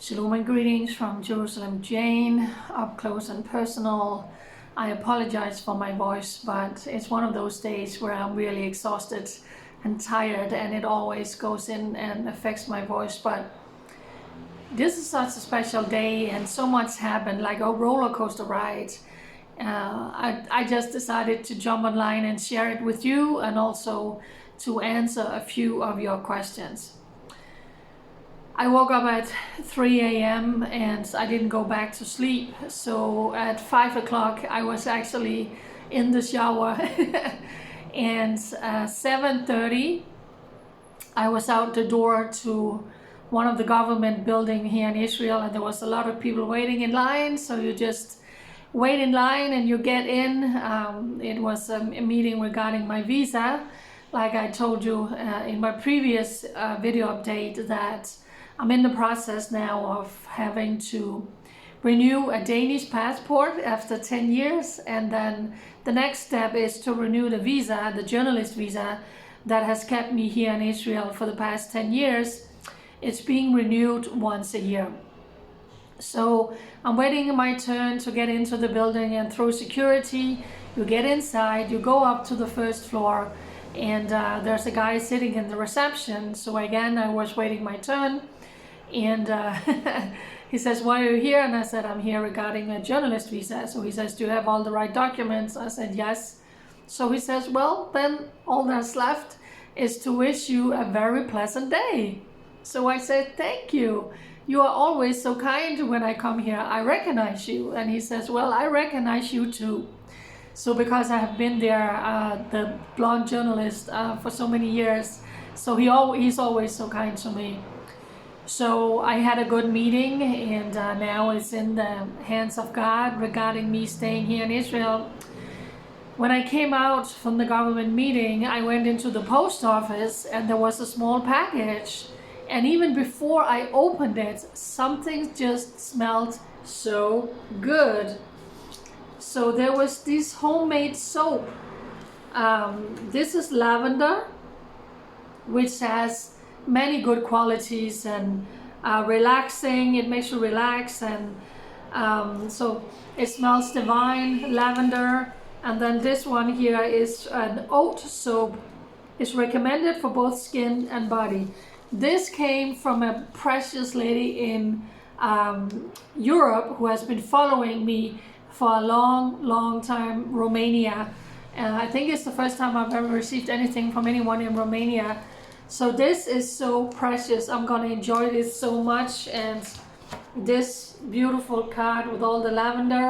Shalom and greetings from Jerusalem, Jane, up close and personal. I apologize for my voice, but it's one of those days where I'm really exhausted and tired, and it always goes in and affects my voice. But this is such a special day, and so much happened, like a roller coaster ride. I just decided to jump online and share it with you, and also to answer a few of your questions. I woke up at 3 a.m. and I didn't go back to sleep. So at 5 o'clock, I was actually in the shower. And 7:30, I was out the door to one of the government building here in Israel, and there was a lot of people waiting in line. So you just wait in line and you get in. It was a meeting regarding my visa. Like I told you in my previous video update, that I'm in the process now of having to renew a Danish passport after 10 years. And then the next step is to renew the visa, the journalist visa that has kept me here in Israel for the past 10 years. It's being renewed once a year. So I'm waiting my turn to get into the building, and through security, you get inside, you go up to the first floor, and there's a guy sitting in the reception. So again, I was waiting my turn. And he says, "Why are you here?" And I said, "I'm here regarding a journalist visa." So he says, "Do you have all the right documents?" I said, "Yes." So he says, "Well, then all that's left is to wish you a very pleasant day." So I said, "Thank you. You are always so kind when I come here. I recognize you." And he says, "Well, I recognize you too." So because I have been there, the blonde journalist, for so many years, so he's always so kind to me. So I had a good meeting, and now it's in the hands of God regarding me staying here in Israel. When I came out from the government meeting, I went into the post office, and there was a small package. And even before I opened it, something just smelled so good. So there was this homemade soap. This is lavender, which has many good qualities, and relaxing. It makes you relax, and so it smells divine, lavender. And then this one here is an oat soap. It's recommended for both skin and body. This came from a precious lady in Europe who has been following me for a long time, Romania. And I think it's the first time I've ever received anything from anyone in Romania. So this is so precious. I'm gonna enjoy this so much. And this beautiful card with all the lavender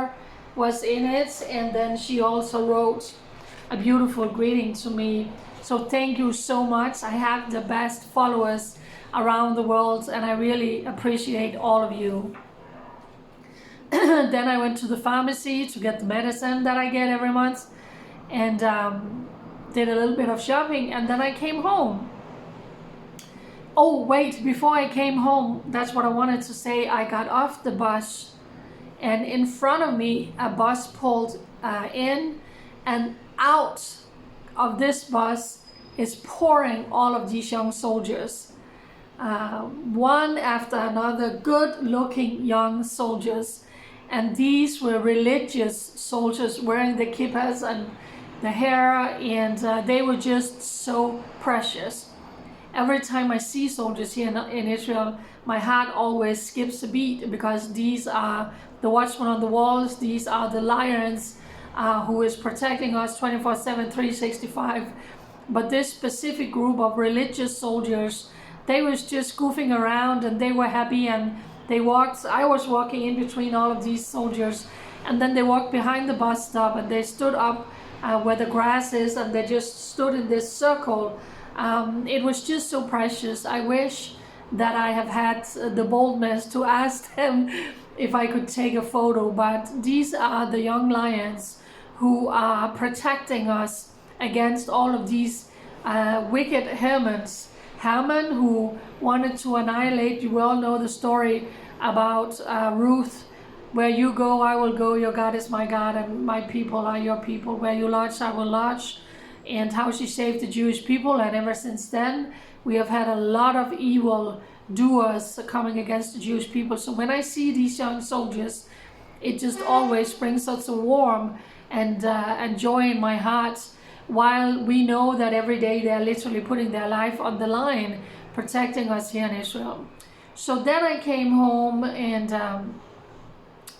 was in it. And then she also wrote a beautiful greeting to me. So thank you so much. I have the best followers around the world, and I really appreciate all of you. Then I went to the pharmacy to get the medicine that I get every month, and did a little bit of shopping, and then I came home. Oh wait, before I came home, that's what I wanted to say. I got off the bus, and in front of me a bus pulled in, and out of this bus is pouring all of these young soldiers, one after another, good looking young soldiers. And these were religious soldiers wearing the kippas and the hair, and they were just so precious. Every time I see soldiers here in Israel, my heart always skips a beat, because these are the watchmen on the walls. These are the lions who is protecting us 24/7, 365. But this specific group of religious soldiers, they was just goofing around, and they were happy, and they walked. I was walking in between all of these soldiers, and then they walked behind the bus stop, and they stood up where the grass is, and they just stood in this circle. It was just so precious. I wish that I have had the boldness to ask them if I could take a photo, but these are the young lions who are protecting us against all of these wicked Hamans. Haman, who wanted to annihilate, you all know the story about Ruth, "Where you go, I will go, your God is my God, and my people are your people. Where you lodge, I will lodge," and how she saved the Jewish people. And ever since then, we have had a lot of evil doers coming against the Jewish people. So when I see these young soldiers, it just always brings such a warm and joy in my heart, while we know that every day they're literally putting their life on the line, protecting us here in Israel. So then I came home and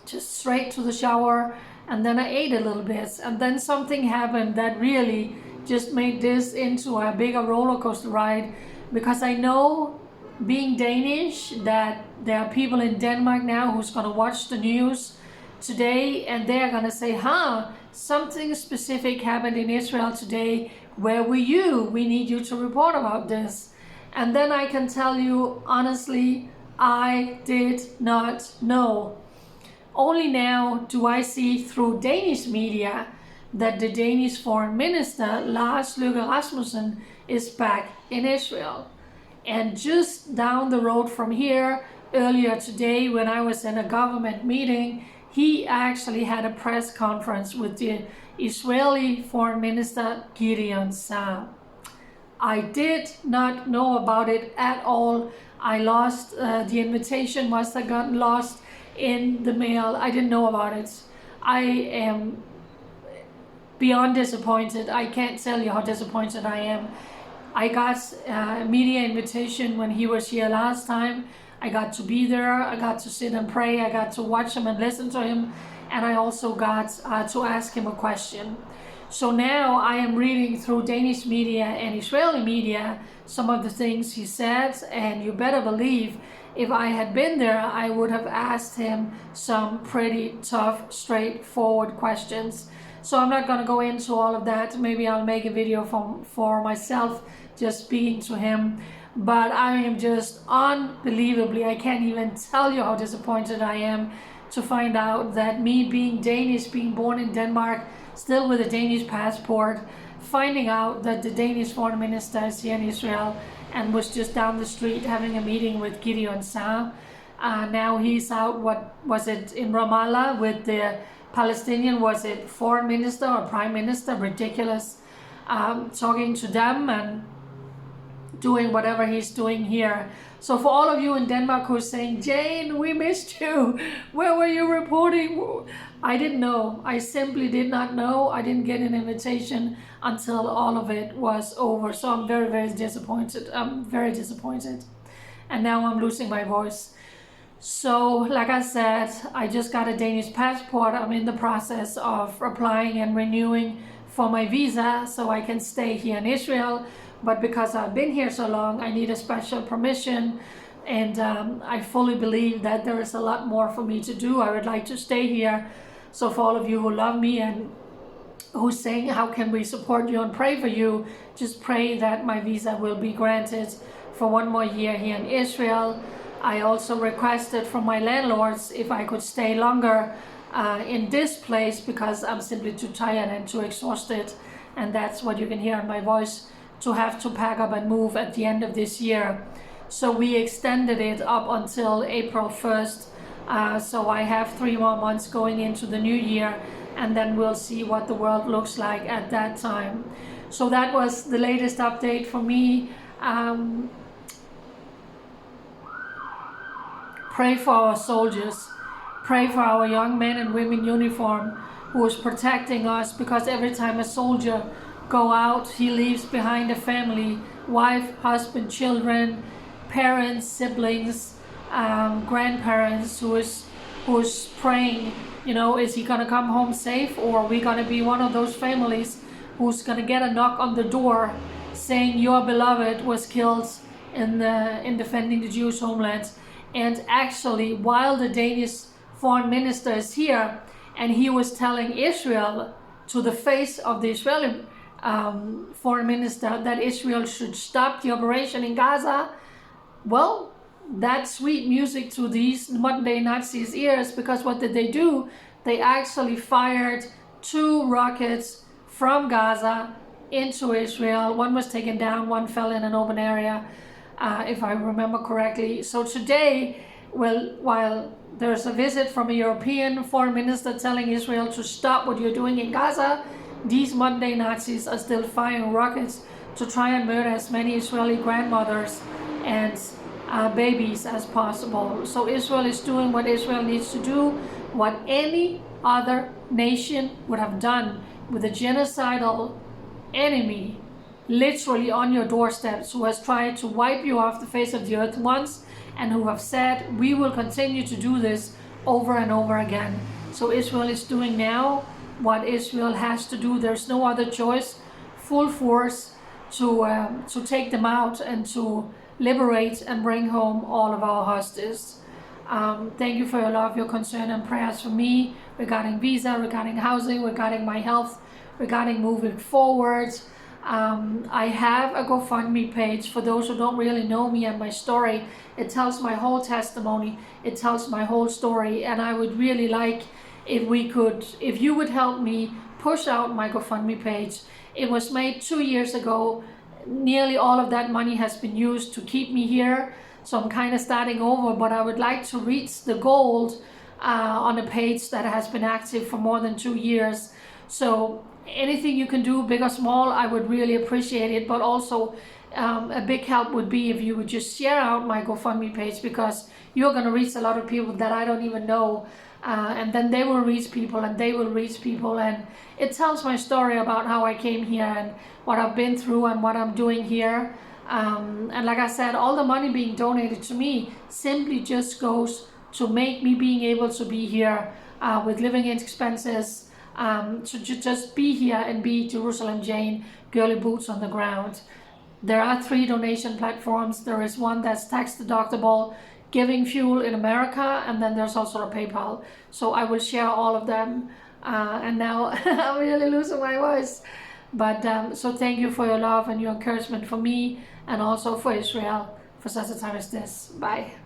just straight to the shower, and then I ate a little bit, and then something happened that really just made this into a bigger roller coaster ride, because I know, being Danish, that there are people in Denmark now who's going to watch the news today, and they're going to say, something specific happened in Israel today. Where were you? We need you to report about this. And then I can tell you honestly, I did not know. Only now do I see through Danish media that the Danish Foreign Minister, Lars Løkke Rasmussen, is back in Israel. And just down the road from here, earlier today when I was in a government meeting, he actually had a press conference with the Israeli Foreign Minister Gideon Saar. I did not know about it at all. I lost the invitation, must have gotten lost in the mail. I didn't know about it. I am beyond disappointed. I can't tell you how disappointed I am. I got a media invitation when he was here last time. I got to be there, I got to sit and pray, I got to watch him and listen to him, and I also got to ask him a question. So now I am reading through Danish media and Israeli media some of the things he said, and you better believe if I had been there, I would have asked him some pretty tough, straightforward questions. So I'm not going to go into all of that. Maybe I'll make a video for myself just speaking to him. But I am just unbelievably, I can't even tell you how disappointed I am to find out that me being Danish, being born in Denmark, still with a Danish passport, finding out that the Danish Foreign Minister is here in Israel and was just down the street having a meeting with Gideon Saar. Now he's out, what was it, in Ramallah with the Palestinian, was it Foreign Minister or Prime Minister, ridiculous, talking to them and doing whatever he's doing here. So for all of you in Denmark who are saying, Jane, we missed you, where were you reporting? I didn't know. I simply did not know. I didn't get an invitation until all of it was over. So I'm very, very disappointed. I'm very disappointed. And now I'm losing my voice. So like I said, I just got a Danish passport. I'm in the process of applying and renewing for my visa so I can stay here in Israel. But because I've been here so long, I need a special permission, and I fully believe that there is a lot more for me to do. I would like to stay here. So for all of you who love me and who's saying, how can we support you and pray for you, just pray that my visa will be granted for 1 more year here in Israel. I also requested from my landlords if I could stay longer in this place, because I'm simply too tired and too exhausted, and that's what you can hear in my voice, to have to pack up and move at the end of this year. So we extended it up until April 1st. So I have 3 more months going into the new year, and then we'll see what the world looks like at that time. So that was the latest update for me. Pray for our soldiers. Pray for our young men and women in uniform who is protecting us, because every time a soldier go out, he leaves behind a family, wife, husband, children, parents, siblings, grandparents, who is praying, you know, is he gonna come home safe, or are we gonna be one of those families who's gonna get a knock on the door saying your beloved was killed in defending the Jewish homeland. And actually, while the Danish Foreign Minister is here, and he was telling Israel to the face of the Israeli Foreign Minister that Israel should stop the operation in Gaza, well, that's sweet music to these modern day Nazis' ears, because what did they do? They actually fired 2 rockets from Gaza into Israel. One was taken down, one fell in an open area, if I remember correctly. So today, well, while there's a visit from a European foreign minister telling Israel to stop what you're doing in Gaza, these modern day Nazis are still firing rockets to try and murder as many Israeli grandmothers and babies as possible. So Israel is doing what Israel needs to do, what any other nation would have done with a genocidal enemy literally on your doorsteps, who has tried to wipe you off the face of the earth once, and who have said, we will continue to do this over and over again. So Israel is doing now what Israel has to do. There's no other choice. Full force to take them out and to liberate and bring home all of our hostages. Thank you for your love, your concern, and prayers for me regarding visa, regarding housing, regarding my health, regarding moving forward. I have a GoFundMe page for those who don't really know me and my story. It tells my whole testimony. It tells my whole story, and I would really like if you would help me push out my GoFundMe page. It was made 2 years ago. Nearly all of that money has been used to keep me here, so I'm kind of starting over, but I would like to reach the gold on a page that has been active for more than 2 years. So anything you can do, big or small, I would really appreciate it. But also a big help would be if you would just share out my GoFundMe page, because you're going to reach a lot of people that I don't even know, and then they will reach people, and they will reach people, and it tells my story about how I came here and what I've been through and what I'm doing here. And like I said, all the money being donated to me simply just goes to make me being able to be here with living expenses, to just be here and be Jerusalem Jane, girly boots on the ground. There are 3 donation platforms. There is one that's tax deductible, Giving Fuel in America, and then there's also a PayPal. So I will share all of them. And now I'm really losing my voice. But so thank you for your love and your encouragement for me, and also for Israel for such a time as this. Bye.